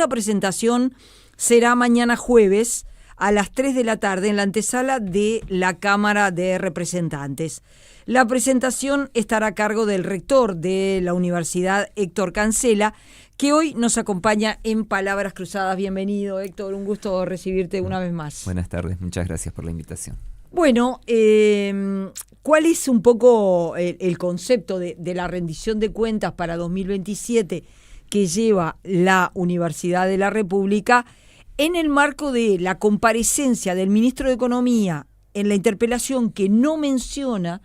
esta presentación será mañana jueves a las 3 de la tarde en la antesala de la Cámara de Representantes. La presentación estará a cargo del rector de la Universidad, Héctor Cancela, que hoy nos acompaña en Palabras Cruzadas. Bienvenido, Héctor, un gusto recibirte una vez más. Buenas tardes, muchas gracias por la invitación. Bueno, ¿cuál es un poco el concepto de la rendición de cuentas para 2027 que lleva la Universidad de la República en el marco de la comparecencia del ministro de Economía en la interpelación que no menciona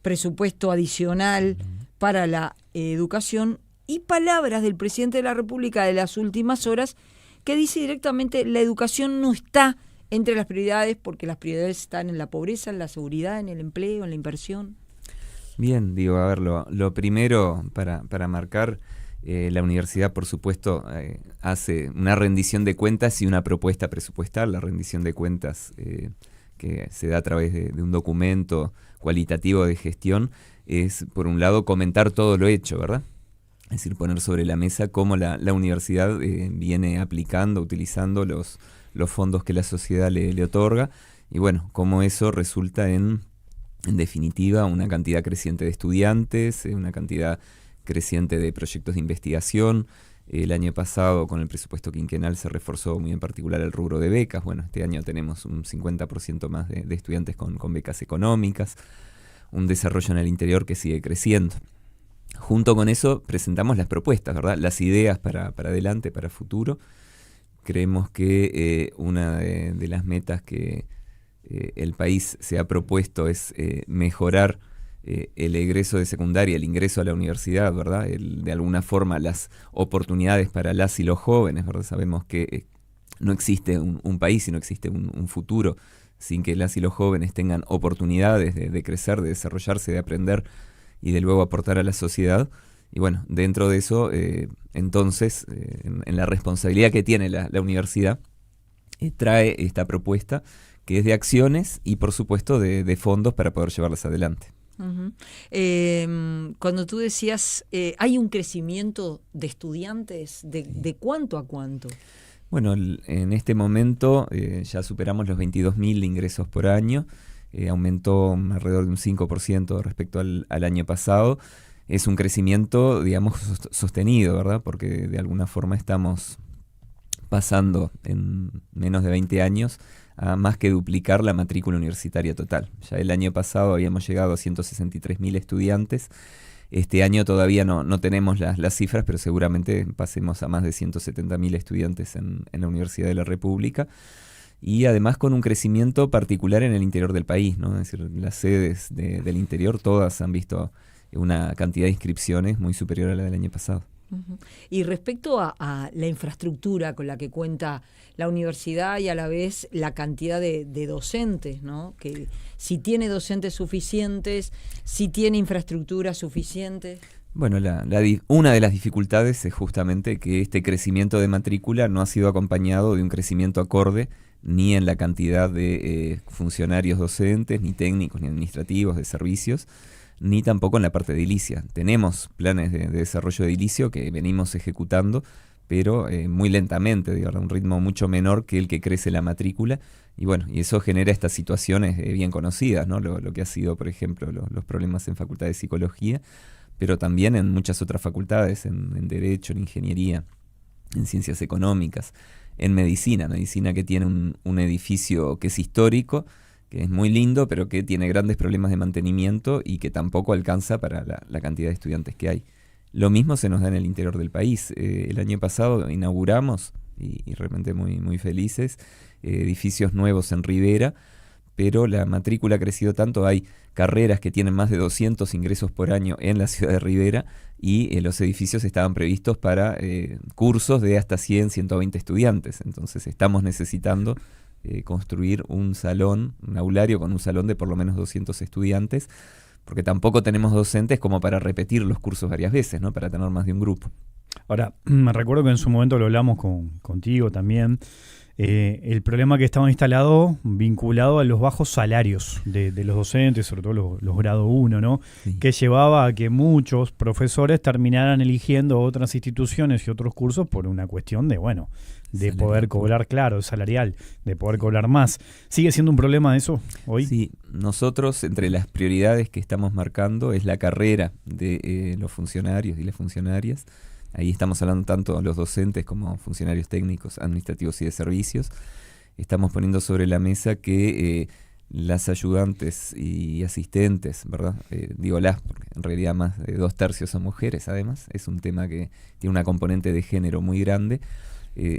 presupuesto adicional para la educación y palabras del presidente de la República de las últimas horas que dice directamente la educación no está entre las prioridades porque las prioridades están en la pobreza, en la seguridad, en el empleo, en la inversión? Bien, digo, a ver, lo primero para marcar, la universidad, por supuesto, hace una rendición de cuentas y una propuesta presupuestal. La rendición de cuentas que se da a través de un documento cualitativo de gestión es, por un lado, comentar todo lo hecho, ¿verdad? Es decir, poner sobre la mesa cómo la universidad viene aplicando, utilizando los fondos que la sociedad le otorga, y bueno, cómo eso resulta en definitiva, una cantidad creciente de estudiantes, una cantidad creciente de proyectos de investigación. El año pasado, con el presupuesto quinquenal, se reforzó muy en particular el rubro de becas. Bueno, este año tenemos un 50% más de estudiantes con becas económicas, un desarrollo en el interior que sigue creciendo. Junto con eso presentamos las propuestas, ¿verdad? Las ideas para adelante, para futuro. Creemos que una de las metas que el país se ha propuesto es mejorar el egreso de secundaria, el ingreso a la universidad, ¿verdad? De alguna forma las oportunidades para las y los jóvenes, ¿verdad? Sabemos que no existe un país y no existe un futuro sin que las y los jóvenes tengan oportunidades de crecer, de desarrollarse, de aprender y de luego aportar a la sociedad. Y bueno, dentro de eso, entonces, en la responsabilidad que tiene la universidad, trae esta propuesta que es de acciones y, por supuesto, de fondos para poder llevarlas adelante. Uh-huh. Cuando tú decías, ¿hay un crecimiento de estudiantes? ¿De cuánto a cuánto? Bueno, en este momento ya superamos los 22.000 ingresos por año, aumentó alrededor de un 5% respecto al año pasado. Es un crecimiento, digamos, sostenido, ¿verdad? Porque de alguna forma estamos pasando en menos de 20 años a más que duplicar la matrícula universitaria total. Ya el año pasado habíamos llegado a 163.000 estudiantes. Este año todavía no tenemos las cifras, pero seguramente pasemos a más de 170.000 estudiantes en la Universidad de la República. Y además con un crecimiento particular en el interior del país, ¿no? Es decir, las sedes del interior todas han visto una cantidad de inscripciones muy superior a la del año pasado. Uh-huh. Y respecto a la infraestructura con la que cuenta la universidad y a la vez la cantidad de docentes, ¿no? Que si tiene docentes suficientes, si tiene infraestructura suficiente. Bueno, una de las dificultades es justamente que este crecimiento de matrícula no ha sido acompañado de un crecimiento acorde ni en la cantidad de funcionarios docentes, ni técnicos, ni administrativos, de servicios, ni tampoco en la parte de edilicia. Tenemos planes de desarrollo de edilicio que venimos ejecutando, pero muy lentamente, digo, a un ritmo mucho menor que el que crece la matrícula. Y bueno, y eso genera estas situaciones bien conocidas, ¿no? Lo que ha sido, por ejemplo, los problemas en Facultad de Psicología, pero también en muchas otras facultades, en Derecho, en Ingeniería, en Ciencias Económicas, en Medicina que tiene un edificio que es histórico, que es muy lindo, pero que tiene grandes problemas de mantenimiento y que tampoco alcanza para la cantidad de estudiantes que hay. Lo mismo se nos da en el interior del país. El año pasado inauguramos, y realmente muy, muy felices, edificios nuevos en Rivera, pero la matrícula ha crecido tanto, hay carreras que tienen más de 200 ingresos por año en la ciudad de Rivera, y los edificios estaban previstos para cursos de hasta 100, 120 estudiantes. Entonces estamos necesitando construir un aulario con un salón de por lo menos 200 estudiantes, porque tampoco tenemos docentes como para repetir los cursos varias veces, ¿no? Para tener más de un grupo. Ahora, me recuerdo que en su momento lo hablamos contigo también, el problema que estaba instalado vinculado a los bajos salarios de los docentes, sobre todo los grado 1, ¿no? Sí. Que llevaba a que muchos profesores terminaran eligiendo otras instituciones y otros cursos por una cuestión de, bueno, de salarial, poder cobrar, claro, salarial, de poder cobrar más. ¿Sigue siendo un problema eso hoy? Sí, nosotros entre las prioridades que estamos marcando es la carrera de los funcionarios y las funcionarias. Ahí estamos hablando tanto de los docentes como funcionarios técnicos, administrativos y de servicios. Estamos poniendo sobre la mesa que las ayudantes y asistentes, ¿verdad? Digo las, porque en realidad más de 2/3 son mujeres, además. Es un tema que tiene una componente de género muy grande.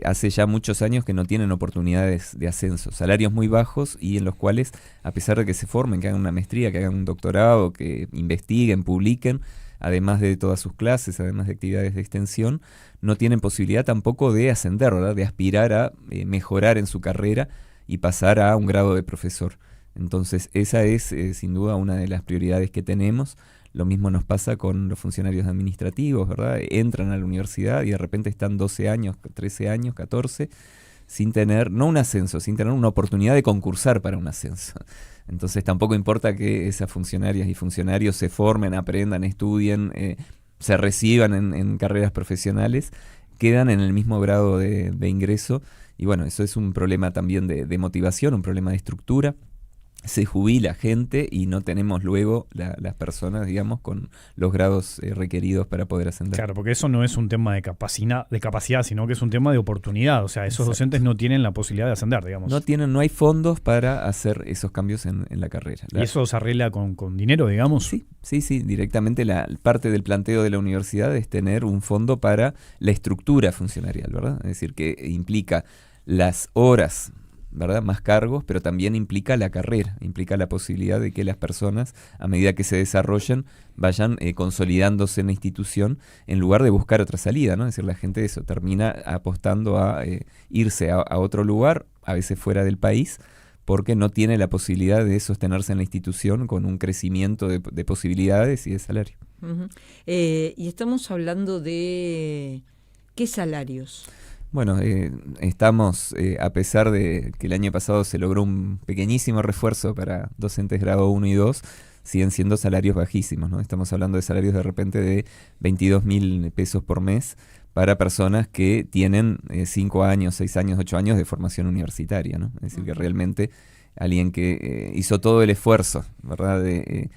Hace ya muchos años que no tienen oportunidades de ascenso, salarios muy bajos y en los cuales, a pesar de que se formen, que hagan una maestría, que hagan un doctorado, que investiguen, publiquen, además de todas sus clases, además de actividades de extensión, no tienen posibilidad tampoco de ascender, ¿verdad? De aspirar a mejorar en su carrera y pasar a un grado de profesor. Entonces esa es sin duda una de las prioridades que tenemos. Lo mismo nos pasa con los funcionarios administrativos, ¿verdad? Entran a la universidad y de repente están 12 años, 13 años, 14, sin tener, no un ascenso, sin tener una oportunidad de concursar para un ascenso. Entonces tampoco importa que esas funcionarias y funcionarios se formen, aprendan, estudien, se reciban en carreras profesionales, quedan en el mismo grado de ingreso. Y bueno, eso es un problema también de motivación, un problema de estructura. Se jubila gente y no tenemos luego las personas, digamos, con los grados requeridos para poder ascender. Claro, porque eso no es un tema de capacidad, sino que es un tema de oportunidad. O sea, esos docentes no tienen la posibilidad de ascender, digamos. No hay fondos para hacer esos cambios en la carrera. ¿Y eso se arregla con dinero, digamos? Sí, directamente la parte del planteo de la universidad es tener un fondo para la estructura funcionarial, ¿verdad? Es decir, que implica las horas, ¿verdad? Más cargos, pero también implica la carrera, implica la posibilidad de que las personas, a medida que se desarrollan, vayan consolidándose en la institución en lugar de buscar otra salida, ¿no? Es decir, la gente eso termina apostando a irse a otro lugar, a veces fuera del país, porque no tiene la posibilidad de sostenerse en la institución con un crecimiento de posibilidades y de salario. Uh-huh. Y estamos hablando de ¿qué salarios? Bueno, estamos, a pesar de que el año pasado se logró un pequeñísimo refuerzo para docentes grado 1 y 2, siguen siendo salarios bajísimos, ¿no? Estamos hablando de salarios de repente de 22.000 pesos por mes para personas que tienen 5 años, 6 años, 8 años de formación universitaria, ¿no? Es decir, que realmente alguien que hizo todo el esfuerzo, ¿verdad?, de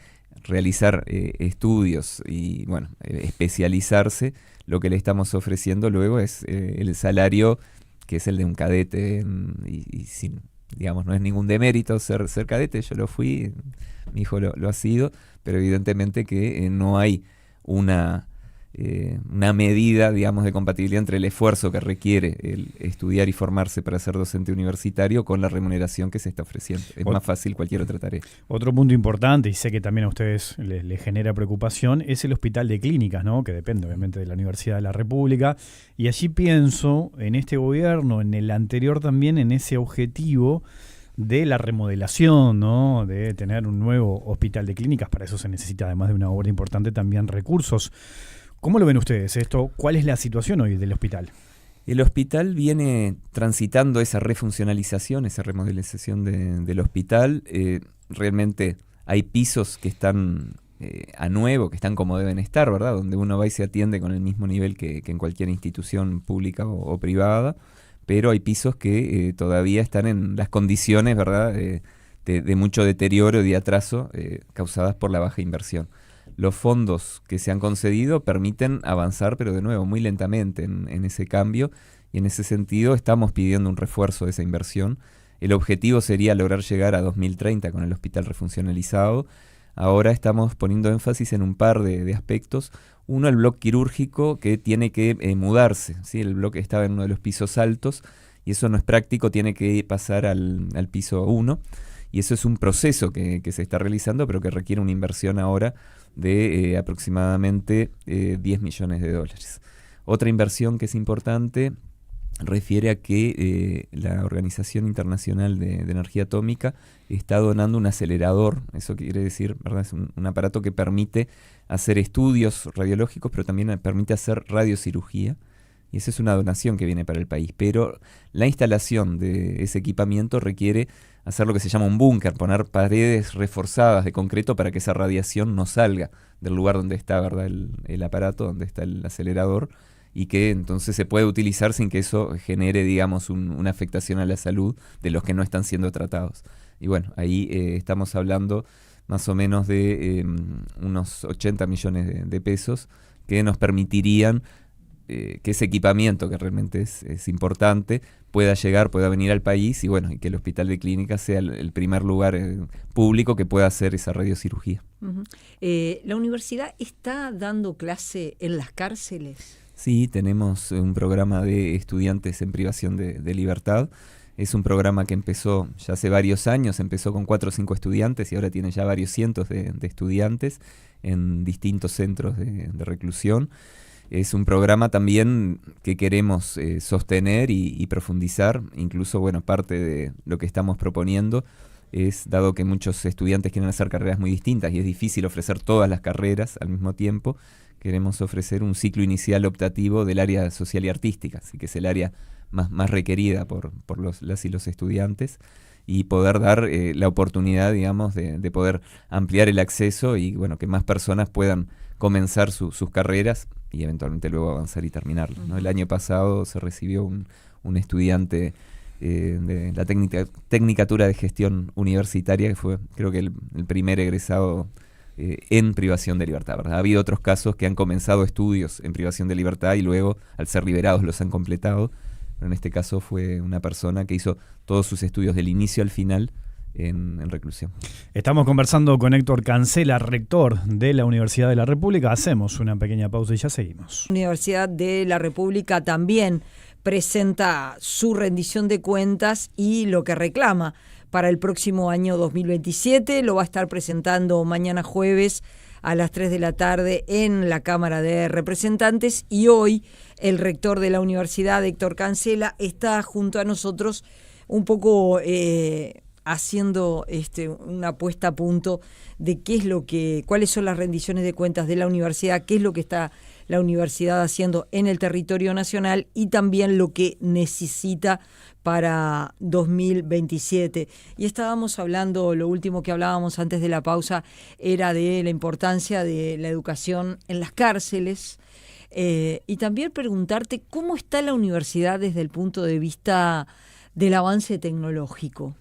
realizar estudios y, bueno, especializarse, lo que le estamos ofreciendo luego es el salario que es el de un cadete y sin, digamos, no es ningún demérito ser cadete. Yo lo fui, mi hijo lo ha sido, pero evidentemente que no hay una medida, digamos, de compatibilidad entre el esfuerzo que requiere el estudiar y formarse para ser docente universitario con la remuneración que se está ofreciendo. Es más fácil cualquier otra tarea. Otro punto importante, y sé que también a ustedes les genera preocupación, es el hospital de clínicas, ¿no? Que depende obviamente de la Universidad de la República. Y allí pienso en este gobierno, en el anterior también, en ese objetivo de la remodelación, ¿no? De tener un nuevo hospital de clínicas. Para eso se necesita, además de una obra importante, también recursos. ¿Cómo lo ven ustedes esto? ¿Cuál es la situación hoy del hospital? El hospital viene transitando esa refuncionalización, esa remodelización del hospital. Realmente hay pisos que están a nuevo, que están como deben estar, ¿verdad? Donde uno va y se atiende con el mismo nivel que en cualquier institución pública o privada, pero hay pisos que todavía están en las condiciones, ¿verdad?, de mucho deterioro y de atraso causadas por la baja inversión. Los fondos que se han concedido permiten avanzar, pero de nuevo muy lentamente en ese cambio, y en ese sentido estamos pidiendo un refuerzo de esa inversión. El objetivo sería lograr llegar a 2030 con el hospital refuncionalizado. Ahora estamos poniendo énfasis en un par de aspectos. Uno, el bloque quirúrgico, que tiene que mudarse, ¿sí? El bloque estaba en uno de los pisos altos y eso no es práctico, tiene que pasar al piso 1. Y eso es un proceso que se está realizando, pero que requiere una inversión ahora de aproximadamente $10 millones. Otra inversión que es importante refiere a que la Organización Internacional de Energía Atómica está donando un acelerador. Eso quiere decir, ¿verdad?, es un aparato que permite hacer estudios radiológicos, pero también permite hacer radiocirugía. y esa es una donación que viene para el país. Pero la instalación de ese equipamiento requiere hacer lo que se llama un búnker, poner paredes reforzadas de concreto para que esa radiación no salga del lugar donde está, ¿verdad?, el aparato, donde está el acelerador, y que entonces se puede utilizar sin que eso genere, digamos, una afectación a la salud de los que no están siendo tratados. Y bueno, ahí estamos hablando más o menos de unos 80 millones de pesos que nos permitirían que ese equipamiento, que realmente es importante, pueda llegar, pueda venir al país, y bueno, y que el Hospital de Clínicas sea el primer lugar público que pueda hacer esa radiocirugía. Uh-huh. ¿La universidad está dando clase en las cárceles? Sí, tenemos un programa de estudiantes en privación de libertad. Es un programa que empezó ya hace varios años, empezó con 4 o 5 estudiantes y ahora tiene ya varios cientos de estudiantes en distintos centros de reclusión. Es un programa también que queremos sostener y profundizar. Incluso, bueno, parte de lo que estamos proponiendo es, dado que muchos estudiantes quieren hacer carreras muy distintas y es difícil ofrecer todas las carreras al mismo tiempo, queremos ofrecer un ciclo inicial optativo del área social y artística, así que es el área más requerida por las y los estudiantes, y poder dar la oportunidad, digamos, de poder ampliar el acceso y, bueno, que más personas puedan comenzar sus carreras y eventualmente luego avanzar y terminarlas, ¿no? El año pasado se recibió un estudiante de la Tecnicatura de Gestión Universitaria, que fue, creo que el primer egresado en privación de libertad, ¿verdad? Ha habido otros casos que han comenzado estudios en privación de libertad y luego, al ser liberados, los han completado, pero en este caso fue una persona que hizo todos sus estudios del inicio al final en reclusión. Estamos conversando con Héctor Cancela, rector de la Universidad de la República. Hacemos una pequeña pausa y ya seguimos. La Universidad de la República también presenta su rendición de cuentas y lo que reclama para el próximo año 2027. Lo va a estar presentando mañana jueves a las 3 de la tarde en la Cámara de Representantes, y hoy el rector de la universidad, Héctor Cancela, está junto a nosotros un poco haciendo una puesta a punto de cuáles son las rendiciones de cuentas de la universidad, qué es lo que está la universidad haciendo en el territorio nacional y también lo que necesita para 2027. Y estábamos hablando, lo último que hablábamos antes de la pausa era de la importancia de la educación en las cárceles, y también preguntarte cómo está la universidad desde el punto de vista del avance tecnológico.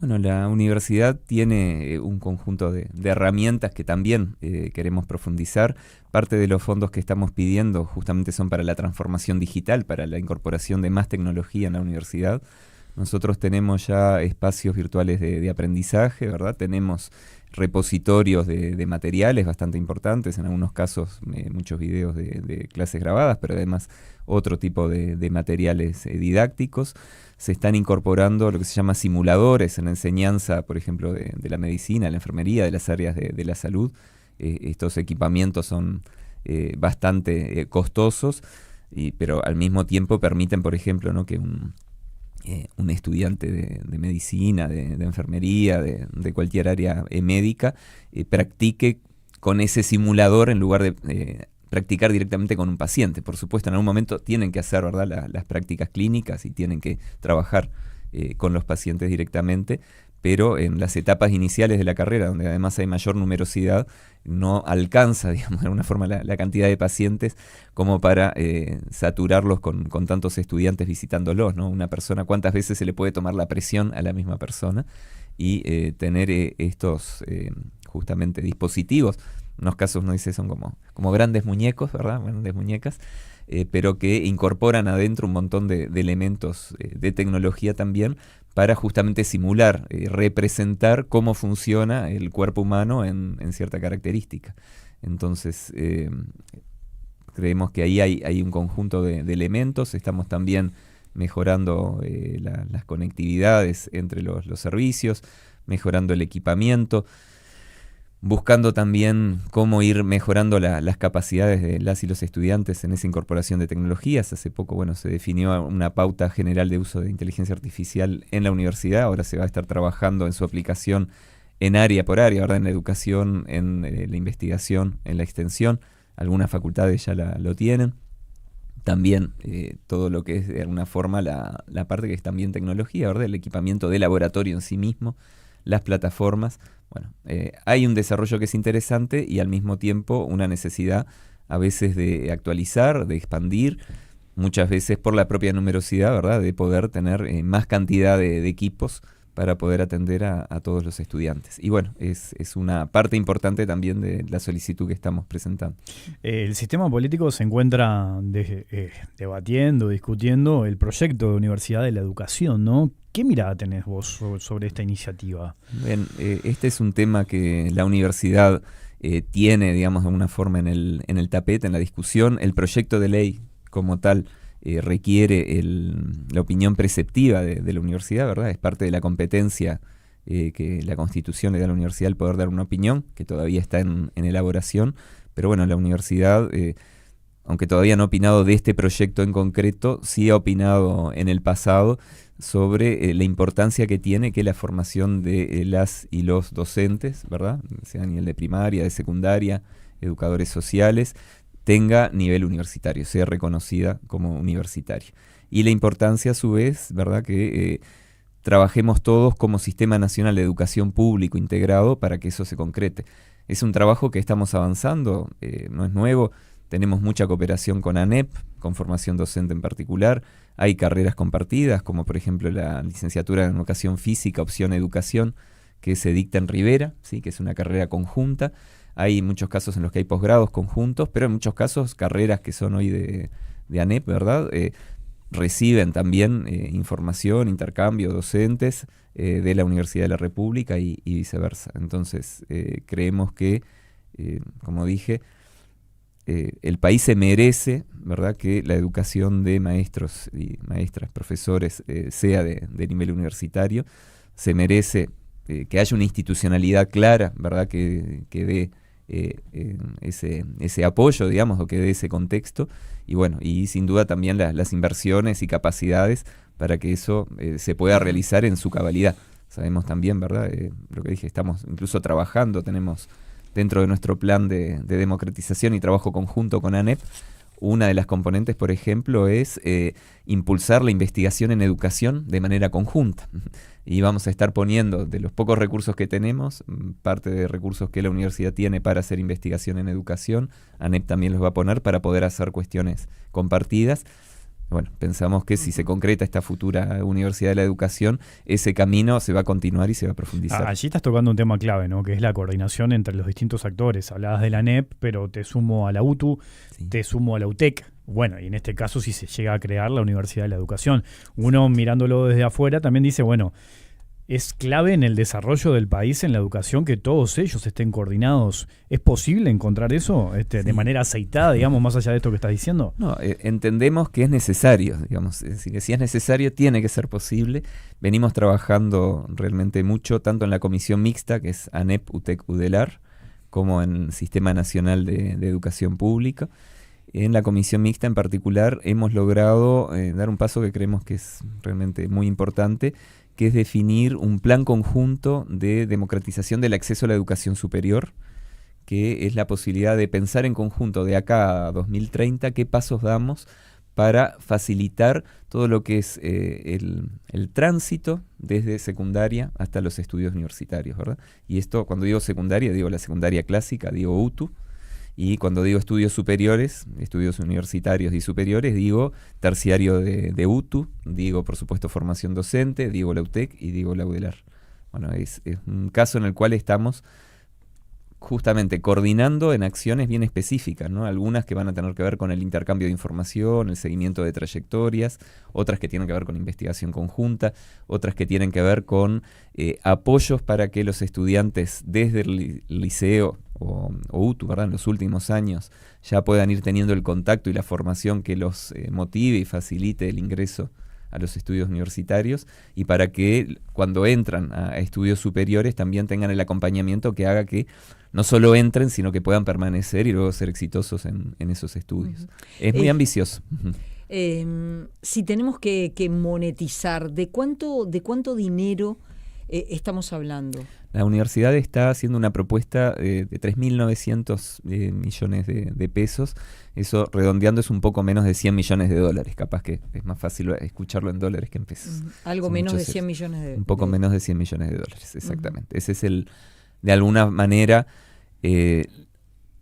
Bueno, la universidad tiene un conjunto de herramientas que también queremos profundizar. Parte de los fondos que estamos pidiendo justamente son para la transformación digital, para la incorporación de más tecnología en la universidad. Nosotros tenemos ya espacios virtuales de aprendizaje, ¿verdad? Tenemos repositorios de materiales bastante importantes, en algunos casos muchos videos de clases grabadas, pero además otro tipo de materiales didácticos. Se están incorporando lo que se llama simuladores en la enseñanza, por ejemplo, de la medicina, la enfermería, de las áreas de la salud. Estos equipamientos son bastante costosos, pero al mismo tiempo permiten, por ejemplo, ¿no?, que un estudiante de medicina, de enfermería, de cualquier área médica, practique con ese simulador en lugar de practicar directamente con un paciente. Por supuesto, en algún momento tienen que hacer, ¿verdad?, las prácticas clínicas y tienen que trabajar con los pacientes directamente, pero en las etapas iniciales de la carrera, donde además hay mayor numerosidad, no alcanza, digamos, de alguna forma la cantidad de pacientes como para saturarlos con tantos estudiantes visitándolos, ¿no? Una persona, ¿cuántas veces se le puede tomar la presión a la misma persona? Y tener estos justamente dispositivos, en unos casos uno dice son como grandes muñecos, ¿verdad? Grandes muñecas, pero que incorporan adentro un montón de elementos de tecnología también para justamente simular, representar cómo funciona el cuerpo humano en cierta característica. Entonces, creemos que ahí hay un conjunto de elementos. Estamos también mejorando las conectividades entre los servicios, mejorando el equipamiento, buscando también cómo ir mejorando las capacidades de las y los estudiantes en esa incorporación de tecnologías. Hace poco, se definió una pauta general de uso de inteligencia artificial en la universidad. Ahora se va a estar trabajando en su aplicación en área por área, ¿verdad?, en la educación, en la investigación, en la extensión. Algunas facultades ya lo tienen. también todo lo que es de alguna forma la parte que es también tecnología, ¿verdad? El equipamiento de laboratorio en sí mismo, las plataformas. Bueno, hay un desarrollo que es interesante y al mismo tiempo una necesidad a veces de actualizar, de expandir, muchas veces por la propia numerosidad, ¿verdad? De poder tener más cantidad de equipos para poder atender a todos los estudiantes. Y bueno, es una parte importante también de la solicitud que estamos presentando. El sistema político se encuentra debatiendo, discutiendo el proyecto de Universidad de la Educación, ¿no? ¿Qué mirada tenés vos sobre esta iniciativa? Bien, este es un tema que la universidad tiene, digamos, de alguna forma en el tapete, en la discusión. El proyecto de ley como tal requiere la opinión preceptiva de la universidad, ¿verdad? Es parte de la competencia que la Constitución le da a la universidad el poder dar una opinión, que todavía está en elaboración, pero bueno, la universidad, aunque todavía no ha opinado de este proyecto en concreto, sí ha opinado en el pasado sobre la importancia que tiene que la formación de las y los docentes, ¿verdad? Sea a nivel de primaria, de secundaria, educadores sociales, tenga nivel universitario, sea reconocida como universitaria. Y la importancia a su vez, ¿verdad?, que trabajemos todos como Sistema Nacional de Educación Público integrado para que eso se concrete. Es un trabajo que estamos avanzando, no es nuevo, tenemos mucha cooperación con ANEP, con formación docente en particular, hay carreras compartidas, como por ejemplo la licenciatura en Educación Física, opción Educación, que se dicta en Rivera, ¿sí?, que es una carrera conjunta. Hay muchos casos en los que hay posgrados conjuntos, pero en muchos casos carreras que son hoy de ANEP, ¿verdad?, reciben también información, intercambio, docentes de la Universidad de la República y viceversa. Entonces, creemos que, como dije, el país se merece, ¿verdad?, que la educación de maestros y maestras, profesores, sea de nivel universitario. Se merece que haya una institucionalidad clara, ¿verdad?, que dé ese apoyo, digamos, o que dé ese contexto. Y bueno, y sin duda también las inversiones y capacidades para que eso se pueda realizar en su cabalidad. Sabemos también, ¿verdad?, lo que dije, estamos incluso trabajando, tenemos dentro de nuestro plan de democratización y trabajo conjunto con ANEP, una de las componentes, por ejemplo, es impulsar la investigación en educación de manera conjunta. Y vamos a estar poniendo de los pocos recursos que tenemos, parte de recursos que la universidad tiene para hacer investigación en educación, ANEP también los va a poner para poder hacer cuestiones compartidas. Bueno, pensamos que si se concreta esta futura Universidad de la Educación, ese camino se va a continuar y se va a profundizar. Allí estás tocando un tema clave, ¿no?, que es la coordinación entre los distintos actores. Hablabas de la ANEP, pero te sumo a la UTU, sí, te sumo a la UTEC. Bueno, y en este caso si se llega a crear la Universidad de la Educación. Uno mirándolo desde afuera también dice, bueno, es clave en el desarrollo del país, en la educación, que todos ellos estén coordinados. ¿Es posible encontrar eso Sí. de manera aceitada, digamos, más allá de esto que estás diciendo? No, entendemos que es necesario, digamos, es decir, que si es necesario tiene que ser posible. Venimos trabajando realmente mucho, tanto en la comisión mixta, que es ANEP, UTEC, UDELAR, como en el Sistema Nacional de Educación Pública. En la comisión mixta en particular hemos logrado dar un paso que creemos que es realmente muy importante, que es definir un plan conjunto de democratización del acceso a la educación superior, que es la posibilidad de pensar en conjunto de acá a 2030 qué pasos damos para facilitar todo lo que es el tránsito desde secundaria hasta los estudios universitarios, ¿verdad? Y esto, cuando digo secundaria, digo la secundaria clásica, digo UTU, y cuando digo estudios superiores, estudios universitarios y superiores, digo terciario de UTU, digo por supuesto formación docente, digo la UTEC y digo la UDELAR. Bueno, es un caso en el cual estamos justamente coordinando en acciones bien específicas, ¿no? Algunas que van a tener que ver con el intercambio de información, el seguimiento de trayectorias, otras que tienen que ver con investigación conjunta, otras que tienen que ver con apoyos para que los estudiantes desde el liceo o UTU, ¿verdad?, en los últimos años ya puedan ir teniendo el contacto y la formación que los motive y facilite el ingreso a los estudios universitarios, y para que cuando entran a estudios superiores también tengan el acompañamiento que haga que no solo entren, sino que puedan permanecer y luego ser exitosos en esos estudios. Es muy ambicioso. Si tenemos que monetizar, ¿de cuánto dinero estamos hablando? La universidad está haciendo una propuesta de 3.900 millones de pesos. Eso, redondeando, es un poco menos de 100 millones de dólares. Capaz que es más fácil escucharlo en dólares que en pesos. Algo Son menos de muchos 100 millones de Un poco menos de 100 millones de dólares, exactamente. Ese es de alguna manera,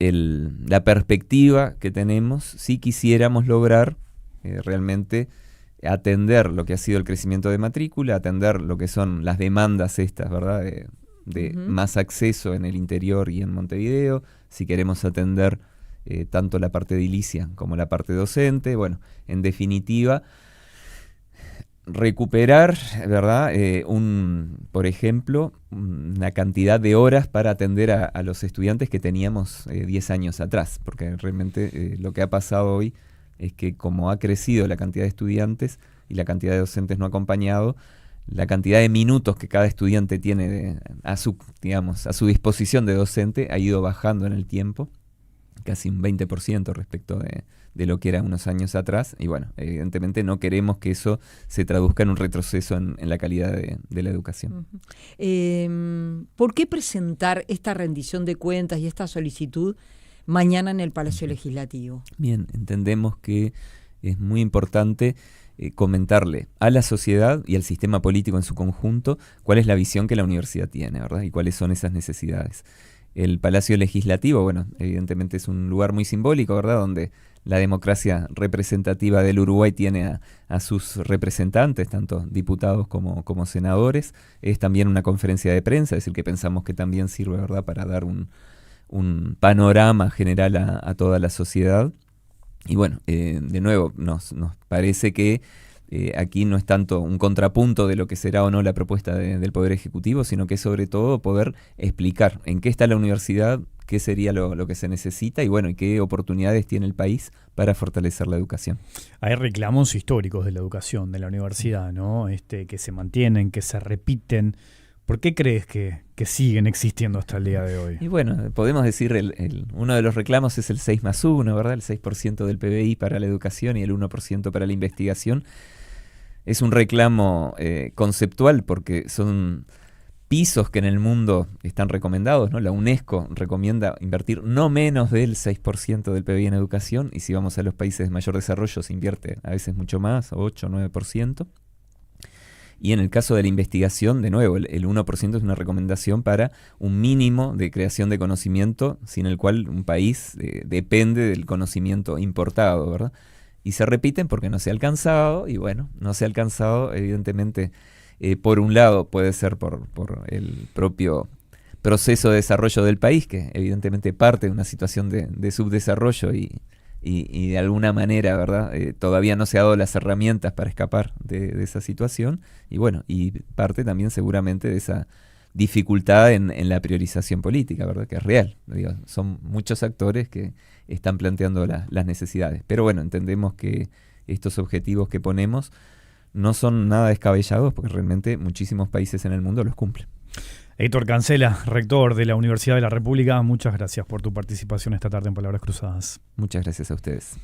la perspectiva que tenemos si quisiéramos lograr realmente atender lo que ha sido el crecimiento de matrícula, atender lo que son las demandas estas, ¿verdad? De más acceso en el interior y en Montevideo, si queremos atender tanto la parte edilicia como la parte docente. Bueno, en definitiva, recuperar, ¿verdad? Por ejemplo, una cantidad de horas para atender a los estudiantes que teníamos 10 años atrás, porque realmente lo que ha pasado hoy es que como ha crecido la cantidad de estudiantes y la cantidad de docentes no ha acompañado, la cantidad de minutos que cada estudiante tiene a su disposición de docente ha ido bajando en el tiempo, casi un 20% respecto de lo que era unos años atrás. Y bueno, evidentemente no queremos que eso se traduzca en un retroceso en la calidad de la educación. ¿Por qué presentar esta rendición de cuentas y esta solicitud mañana en el Palacio Legislativo? Bien, entendemos que es muy importante comentarle a la sociedad y al sistema político en su conjunto cuál es la visión que la universidad tiene, ¿verdad? Y cuáles son esas necesidades. El Palacio Legislativo, bueno, evidentemente es un lugar muy simbólico, ¿verdad? Donde la democracia representativa del Uruguay tiene a sus representantes, tanto diputados como senadores. Es también una conferencia de prensa, es decir, que pensamos que también sirve, ¿verdad?, para dar un panorama general a toda la sociedad. Y bueno, de nuevo, nos parece que aquí no es tanto un contrapunto de lo que será o no la propuesta del Poder Ejecutivo, sino que sobre todo poder explicar en qué está la universidad, qué sería lo que se necesita y bueno, y qué oportunidades tiene el país para fortalecer la educación. Hay reclamos históricos de la educación, de la universidad, ¿no? Que se mantienen, que se repiten. ¿Por qué crees que siguen existiendo hasta el día de hoy? Y bueno, podemos decir, uno de los reclamos es el 6+1, ¿verdad? El 6% del PBI para la educación y el 1% para la investigación. Es un reclamo conceptual porque son pisos que en el mundo están recomendados, ¿no? La UNESCO recomienda invertir no menos del 6% del PBI en educación, y si vamos a los países de mayor desarrollo se invierte a veces mucho más, 8 o 9%. Y en el caso de la investigación, de nuevo, el 1% es una recomendación para un mínimo de creación de conocimiento, sin el cual un país depende del conocimiento importado, ¿verdad? Y se repiten porque no se ha alcanzado, y bueno, no se ha alcanzado, evidentemente, por un lado puede ser por el propio proceso de desarrollo del país, que evidentemente parte de una situación de subdesarrollo y de alguna manera, ¿verdad? Todavía no se ha dado las herramientas para escapar de esa situación, y bueno, y parte también seguramente de esa dificultad en la priorización política, ¿verdad? Que es real. Digo, son muchos actores que están planteando las necesidades. Pero bueno, entendemos que estos objetivos que ponemos no son nada descabellados porque realmente muchísimos países en el mundo los cumplen. Héctor Cancela, rector de la Universidad de la República, muchas gracias por tu participación esta tarde en Palabras Cruzadas. Muchas gracias a ustedes.